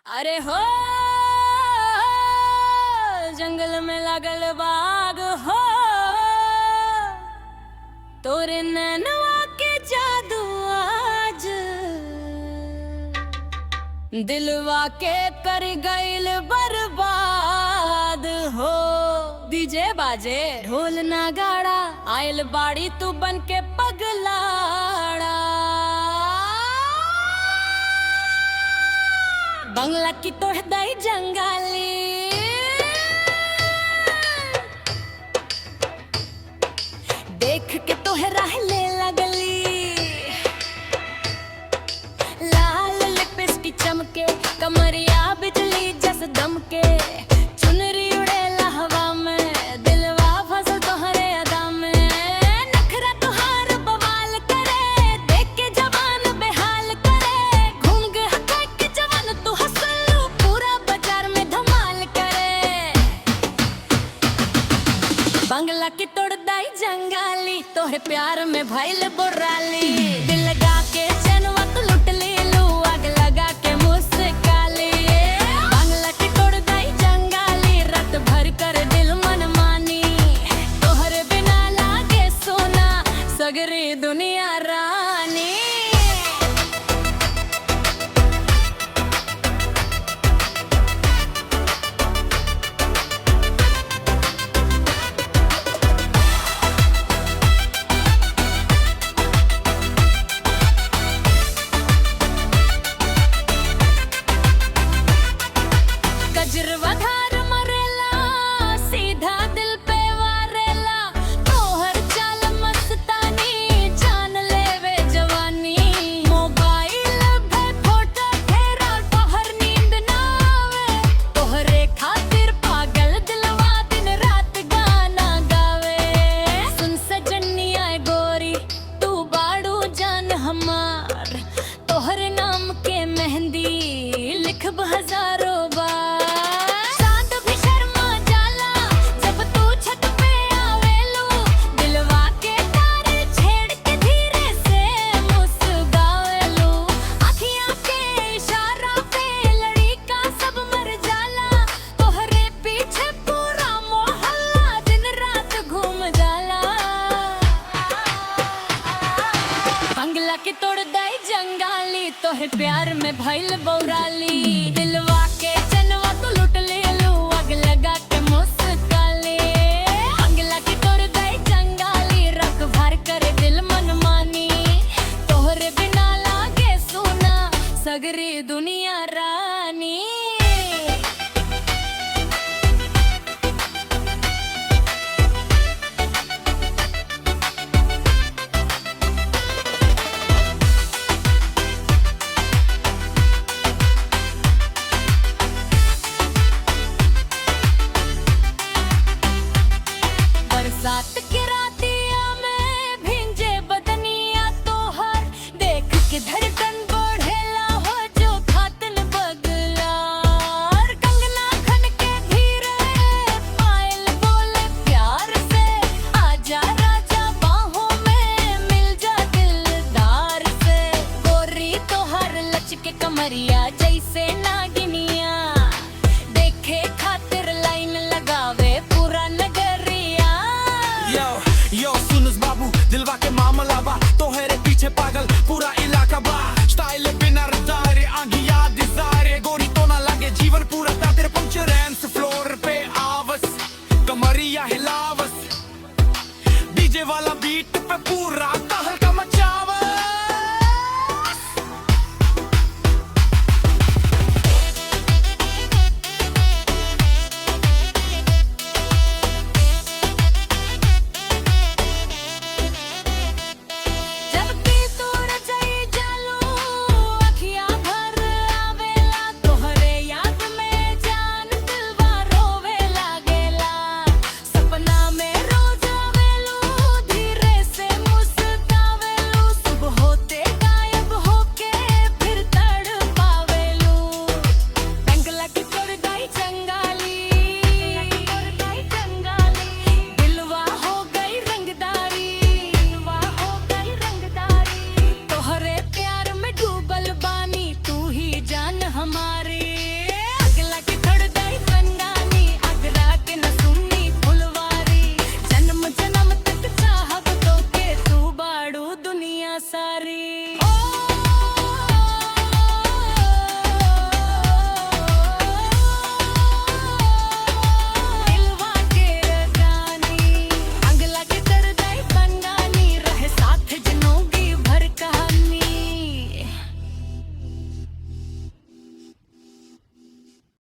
अरे हो जंगल में लगल बाग हो, तोरे नैनवा के जादू आज दिलवा के कर गइल बर्बाद हो। डीजे बाजे ढोल नगाड़ा, आयल बाड़ी तू बन के पगलाड़ा। बंगला की तोड़ दई जंगाली, देख के तोहरा ले लगली। लाल लिपस्टिक चमके, कमरिया बिजली जस दमके। चुनरी उड़ेला हवा में, दिलवा फसल तोहरे अदा में। नखरा तोहार बवाल करे, देख के जवान बेहाल करे। घूंघ हटा के जवान तू हंसलू, पूरा बाजार में धमाल करे। बंगला की तोड़ दाई जंगाली, तोहरे प्यार में भइल बोराली। दिल लगा के चैनवा तू लुट ले लू, आग लगा के मुस्काली। बंगला की तोड़ दाई जंगाली, रात भर कर दिल मन मानी। तोहरे बिना लागे सोना सगरी दुनिया रानी। गजरवा धार मरेला, सीधा दिल पे वारेला। तोहर चाल मस्तानी, जान लेवे जवानी। मोबाइल पे फोटो फेरा, तोहर नींद ना आवे। तोहरे खातिर पागल दिलवा दिन रात गाना गावे। सुन सजनिया गोरी, तू बाड़ू जान हमार। तोहरे नाम के मेहंदी लिखब हजारों बार। चांद भी शर्मा जाला जब तू छत पे आवेलू। दिलवा के तार छेड़ के धीरे से मुस्कावेलू। आँखियाँ के इशारा पे लड़का सब मर जाला। तोहरे पीछे पूरा मोहल्ला दिन रात घूम जाला। बंगला की तोड़ दाई जंगाली, तोहरे प्यार में भइल बौराली।